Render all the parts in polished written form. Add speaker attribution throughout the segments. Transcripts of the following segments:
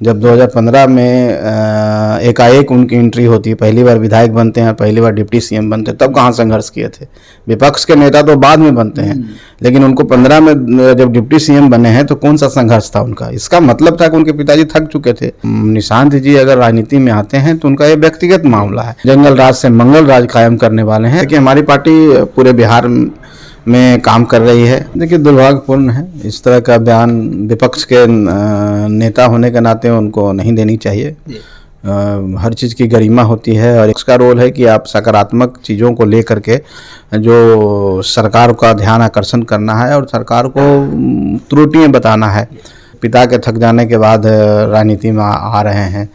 Speaker 1: जब 2015 में एकाएक उनकी एंट्री होती है, पहली बार विधायक बनते हैं, पहली बार डिप्टी सीएम बनते हैं, तब कहाँ संघर्ष किए थे। विपक्ष के नेता तो बाद में बनते हैं, लेकिन उनको 15 में जब डिप्टी सीएम बने हैं तो कौन सा संघर्ष था उनका। इसका मतलब था कि उनके पिताजी थक चुके थे। निशांत जी अगर राजनीति में आते हैं तो उनका ये व्यक्तिगत मामला है। जंगल राज से मंगल राज कायम करने वाले हैं। देखिए, हमारी पार्टी पूरे बिहार में काम कर रही है। देखिए, दुर्भाग्यपूर्ण है, इस तरह का बयान विपक्ष के नेता होने के नाते उनको नहीं देनी चाहिए। हर चीज़ की गरिमा होती है और इसका रोल है कि आप सकारात्मक चीज़ों को लेकर के जो सरकार का ध्यान आकर्षण करना है और सरकार को त्रुटियां बताना है। पिता के थक जाने के बाद राजनीति में आ रहे हैं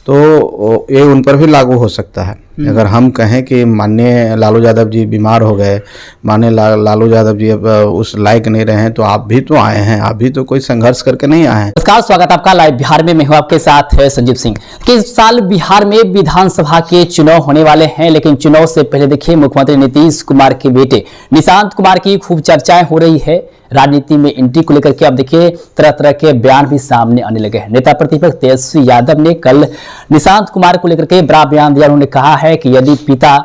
Speaker 1: तो ये उन पर भी लागू हो सकता है। अगर हम कहें कि माननीय लालू यादव जी बीमार हो गए, माननीय लालू यादव जी अब उस लायक नहीं रहे हैं, तो आप भी तो आए हैं, आप भी तो कोई संघर्ष करके नहीं आए हैं।
Speaker 2: नमस्कार, स्वागत आपका लाइव बिहार में। मैं हूं आपके साथ संजीव सिंह। कि इस साल बिहार में विधानसभा के चुनाव होने वाले हैं, लेकिन चुनाव से पहले देखिए मुख्यमंत्री नीतीश कुमार के बेटे निशांत कुमार की खूब चर्चाएं हो रही है। राजनीति में एंट्री को लेकर के अब देखिए तरह तरह के बयान भी सामने आने लगे हैं। नेता प्रतिपक्ष तेजस्वी यादव ने कल निशांत कुमार को लेकर के बड़ा बयान दिया। उन्होंने कहा है कि यदि पिता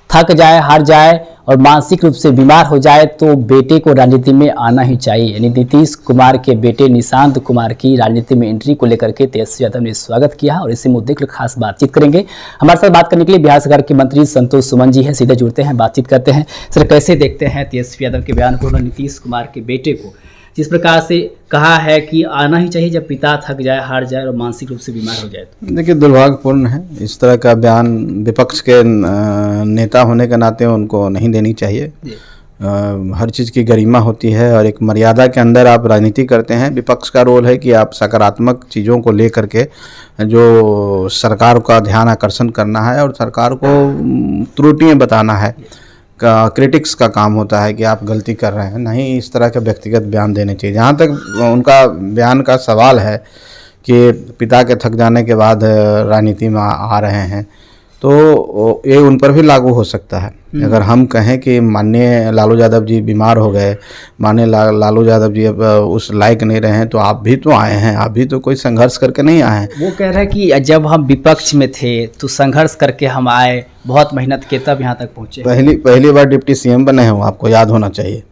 Speaker 2: थक जाए, हार जाए और मानसिक रूप से बीमार हो जाए तो बेटे को राजनीति में आना ही चाहिए। यानी नीतीश कुमार के बेटे निशांत कुमार की राजनीति में एंट्री को लेकर के तेजस्वी यादव ने स्वागत किया और इसी मुद्दे पर खास बातचीत करेंगे। हमारे साथ बात करने के लिए बिहार सरकार के मंत्री संतोष सुमन जी हैं, सीधे जुड़ते हैं, बातचीत करते हैं। सर, कैसे देखते हैं तेजस्वी यादव के बयान को, नीतीश कुमार के बेटे को जिस प्रकार से कहा है कि आना ही चाहिए जब पिता थक जाए, हार जाए और मानसिक रूप से बीमार हो जाए तो?
Speaker 1: देखिए, दुर्भाग्यपूर्ण है, इस तरह का बयान विपक्ष के नेता होने के नाते उनको नहीं देनी चाहिए। हर चीज़ की गरिमा होती है और एक मर्यादा के अंदर आप राजनीति करते हैं। विपक्ष का रोल है कि आप सकारात्मक चीज़ों को लेकर के जो सरकार का ध्यान आकर्षण करना है और सरकार को त्रुटियां बताना है। क्रिटिक्स का काम होता है कि आप गलती कर रहे हैं, नहीं इस तरह के व्यक्तिगत बयान देने चाहिए। जहाँ तक उनका बयान का सवाल है कि पिता के थक जाने के बाद राजनीति में आ रहे हैं तो ये उन पर भी लागू हो सकता है। अगर हम कहें कि माननीय लालू यादव जी बीमार हो गए, माननीय लालू यादव जी अब उस लायक नहीं रहे हैं, तो आप भी तो आए हैं, आप भी तो कोई संघर्ष करके नहीं आए हैं।
Speaker 2: वो कह रहे हैं कि जब हम विपक्ष में थे तो संघर्ष करके हम आए, बहुत मेहनत के तब यहाँ तक पहुँचे।
Speaker 1: पहली बार डिप्टी सीएम बने हैं, आपको याद होना चाहिए।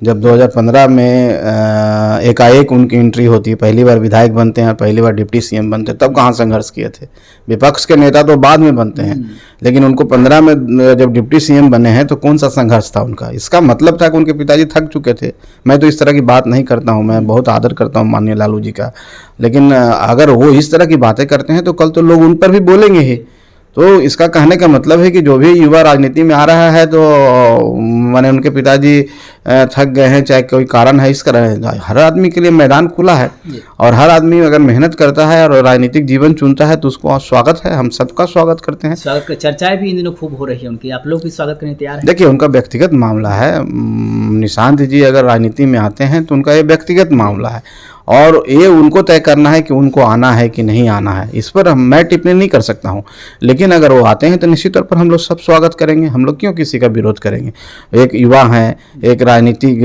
Speaker 1: जब 2015 में एकाएक उनकी एंट्री होती है, पहली बार विधायक बनते हैं, पहली बार डिप्टी सीएम बनते हैं, तब कहाँ संघर्ष किए थे। विपक्ष के नेता तो बाद में बनते हैं, लेकिन उनको 15 में जब डिप्टी सीएम बने हैं तो कौन सा संघर्ष था उनका। इसका मतलब था कि उनके पिताजी थक चुके थे। मैं तो इस तरह की बात नहीं करता हूँ, मैं बहुत आदर करता हूँ माननीय लालू जी का, लेकिन अगर वो इस तरह की बातें करते हैं तो कल तो लोग उन पर भी बोलेंगे ही। तो इसका कहने का मतलब है कि जो भी युवा राजनीति में आ रहा है तो माने उनके पिताजी थक गए हैं, चाहे कोई कारण है, इसका हर आदमी के लिए मैदान खुला है और हर आदमी अगर मेहनत करता है और राजनीतिक जीवन चुनता है तो उसको स्वागत है। हम सबका स्वागत करते हैं।
Speaker 2: स्वागत का चर्चाएं भी इन दिनों खूब हो रही है उनकी, आप लोग भी स्वागत करने तैयार हैं?
Speaker 1: देखिए, उनका व्यक्तिगत मामला है। निशांत जी अगर राजनीति में आते हैं तो उनका ये व्यक्तिगत मामला है और ये उनको तय करना है कि उनको आना है कि नहीं आना है। इस पर मैं टिप्पणी नहीं कर सकता हूँ, लेकिन अगर वो आते हैं तो निश्चित तौर पर हम लोग सब स्वागत करेंगे। हम लोग क्यों किसी का विरोध करेंगे। एक युवा हैं, एक राजनीतिक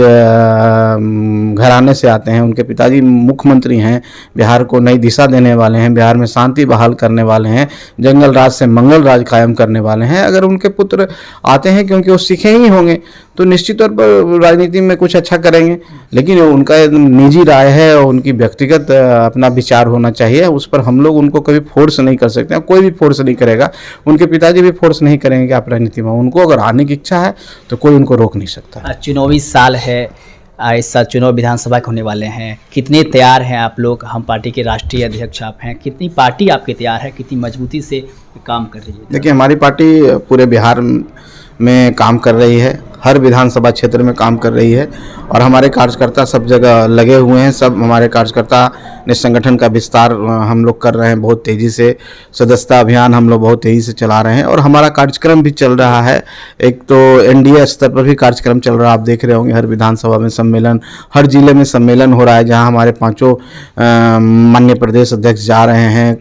Speaker 1: घराने से आते हैं, उनके पिताजी मुख्यमंत्री हैं, बिहार को नई दिशा देने वाले हैं, बिहार में शांति बहाल करने वाले हैं, जंगल राज से मंगल राज कायम करने वाले हैं। अगर उनके पुत्र आते हैं क्योंकि वो सीखे ही होंगे तो निश्चित तौर पर राजनीति में कुछ अच्छा करेंगे, लेकिन उनका निजी राय है, उनकी व्यक्तिगत अपना विचार होना चाहिए। उस पर हम लोग उनको कभी फोर्स नहीं कर सकते, कोई भी फोर्स नहीं करेगा। उनके पिताजी भी फोर्स नहीं करेंगे कि आप राजनीति में, उनको अगर आने की इच्छा है तो कोई उनको रोक नहीं सकता।
Speaker 2: चुनावी साल है, इस साल चुनाव विधानसभा के होने वाले हैं, कितने तैयार हैं आप लोग? हम पार्टी के राष्ट्रीय अध्यक्ष आप हैं, कितनी पार्टी आपके तैयार है, कितनी मजबूती से काम कर रही है?
Speaker 1: देखिए, हमारी पार्टी पूरे बिहार में काम कर रही है, हर विधानसभा क्षेत्र में काम कर रही है और हमारे कार्यकर्ता सब जगह लगे हुए हैं। सब हमारे कार्यकर्ता ने संगठन का विस्तार हम लोग कर रहे हैं बहुत तेज़ी से। सदस्यता अभियान हम लोग बहुत तेज़ी से चला रहे हैं और हमारा कार्यक्रम भी चल रहा है। एक तो एनडीए स्तर पर भी कार्यक्रम चल रहा है, आप देख रहे होंगे हर विधानसभा में सम्मेलन, हर जिले में सम्मेलन हो रहा है, जहां हमारे पांचों माननीय प्रदेश अध्यक्ष जा रहे हैं।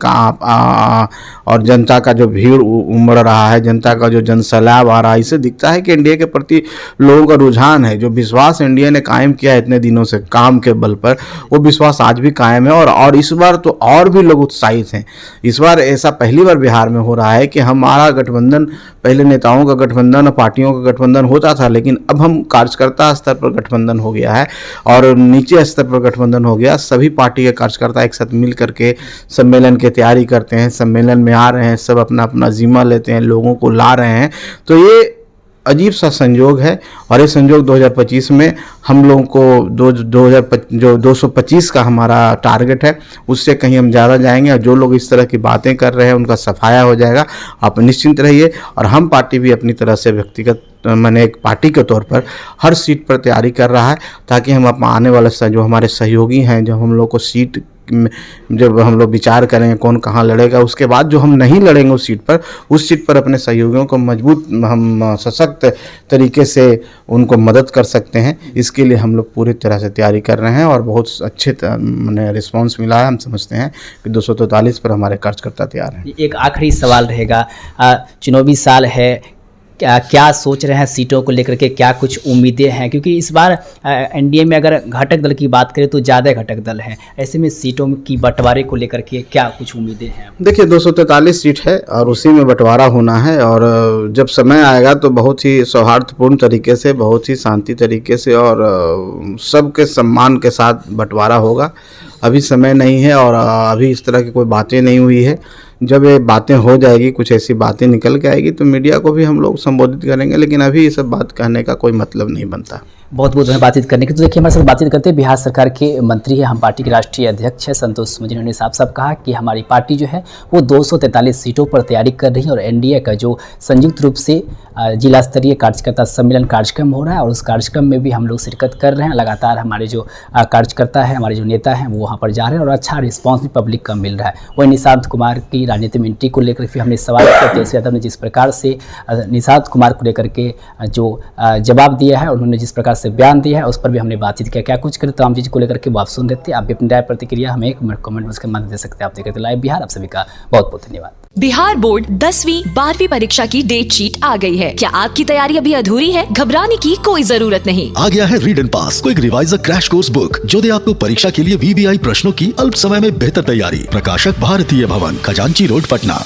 Speaker 1: और जनता का जो भीड़ उमड़ रहा है, जनता का जो जनसैलाब आ रहा है, इससे दिखता है कि एनडीए के प्रति लोगों का रुझान है। जो विश्वास एनडीए ने कायम किया है इतने दिनों से काम के बल पर, वो विश्वास आज भी कायम है और इस बार तो और भी लोग उत्साहित हैं। इस बार ऐसा पहली बार बिहार में हो रहा है कि हमारा गठबंधन, पहले नेताओं का गठबंधन और पार्टियों का गठबंधन होता था, लेकिन अब हम कार्यकर्ता स्तर पर गठबंधन हो गया है और नीचे स्तर पर गठबंधन हो गया। सभी पार्टी के कार्यकर्ता एक साथ मिल करके सम्मेलन की तैयारी करते हैं, सम्मेलन में आ रहे हैं, सब अपना अपना जिम्मा लेते हैं, लोगों को ला रहे हैं। तो ये अजीब सा संयोग है और ये संयोग 2025 में हम लोगों को 225 का हमारा टारगेट है, उससे कहीं हम ज़्यादा जाएंगे। और जो लोग इस तरह की बातें कर रहे हैं उनका सफाया हो जाएगा। आप निश्चिंत रहिए। और हम पार्टी भी अपनी तरह से व्यक्तिगत मैंने एक पार्टी के तौर पर हर सीट पर तैयारी कर रहा है, ताकि हम अपना आने वाले जो हमारे सहयोगी हैं, जब हम लोग को सीट, जब हम लोग विचार करेंगे कौन कहाँ लड़ेगा, उसके बाद जो हम नहीं लड़ेंगे उस सीट पर अपने सहयोगियों को मजबूत, हम सशक्त तरीके से उनको मदद कर सकते हैं। इसके लिए हम लोग पूरी तरह से तैयारी कर रहे हैं और बहुत अच्छे मैंने रिस्पांस मिला है। हम समझते हैं कि 243 पर हमारे कार्यकर्ता तैयार हैं।
Speaker 2: एक आखिरी सवाल रहेगा, चुनावी साल है, क्या सोच रहे हैं सीटों को लेकर के, क्या कुछ उम्मीदें हैं? क्योंकि इस बार एनडीए में अगर घटक दल की बात करें तो ज़्यादा घटक दल हैं, ऐसे में सीटों की बंटवारे को लेकर के क्या कुछ उम्मीदें हैं?
Speaker 1: देखिए 243 सीट है और उसी में बंटवारा होना है और जब समय आएगा तो बहुत ही सौहार्दपूर्ण तरीके से, बहुत ही शांति तरीके से और सबके सम्मान के साथ बंटवारा होगा। अभी समय नहीं है और अभी इस तरह की कोई बातें नहीं हुई है। जब ये बातें हो जाएगी, कुछ ऐसी बातें निकल के आएगी तो मीडिया को भी हम लोग संबोधित करेंगे, लेकिन अभी ये सब बात कहने का कोई मतलब नहीं बनता।
Speaker 2: बहुत बहुत धन्यवाद बातचीत करने के। तो देखिए हमारे साथ बातचीत करते हैं बिहार सरकार के मंत्री हैं, हम पार्टी के राष्ट्रीय अध्यक्ष हैं संतोष सुमन, जिन्होंने साफ साफ कहा कि हमारी पार्टी जो है वो 243 सीटों पर तैयारी कर रही है और एनडीए का जो संयुक्त रूप से जिला स्तरीय कार्यकर्ता सम्मेलन कार्यक्रम हो रहा है और उस कार्यक्रम में भी हम लोग शिरकत कर रहे हैं। लगातार हमारे जो कार्यकर्ता हैं, हमारे जो नेता हैं वो वहाँ पर जा रहे हैं और अच्छा रिस्पॉन्स भी पब्लिक का मिल रहा है। वही निशांत कुमार की राजनीति में एंट्री को लेकर फिर हमने सवाल किया, तेजस्वी यादव ने जिस प्रकार से निशांत कुमार को लेकर के जो जवाब दिया है, उन्होंने जिस प्रकार से बयान दिया है, उस पर भी हमने बातचीत किया। क्या कुछ करें तमाम चीज़ को लेकर के वो आप सुन देते हैं। आप भी अपनी राय प्रतिक्रिया हमें एक कमेंट बॉक्स के माध्यम दे सकते हैं। आप देखते लाइव बिहार। आप सभी का बहुत बहुत धन्यवाद।
Speaker 3: बिहार बोर्ड 10वीं 12वीं परीक्षा की डेट शीट आ गई है। क्या आपकी तैयारी अभी अधूरी है? घबराने की कोई जरूरत नहीं।
Speaker 4: आ गया है read and pass quick reviser crash course book, जो दे आपको परीक्षा के लिए वीवीआई प्रश्नों की अल्प समय में बेहतर तैयारी। प्रकाशक भारतीय भवन, खजांची रोड, पटना।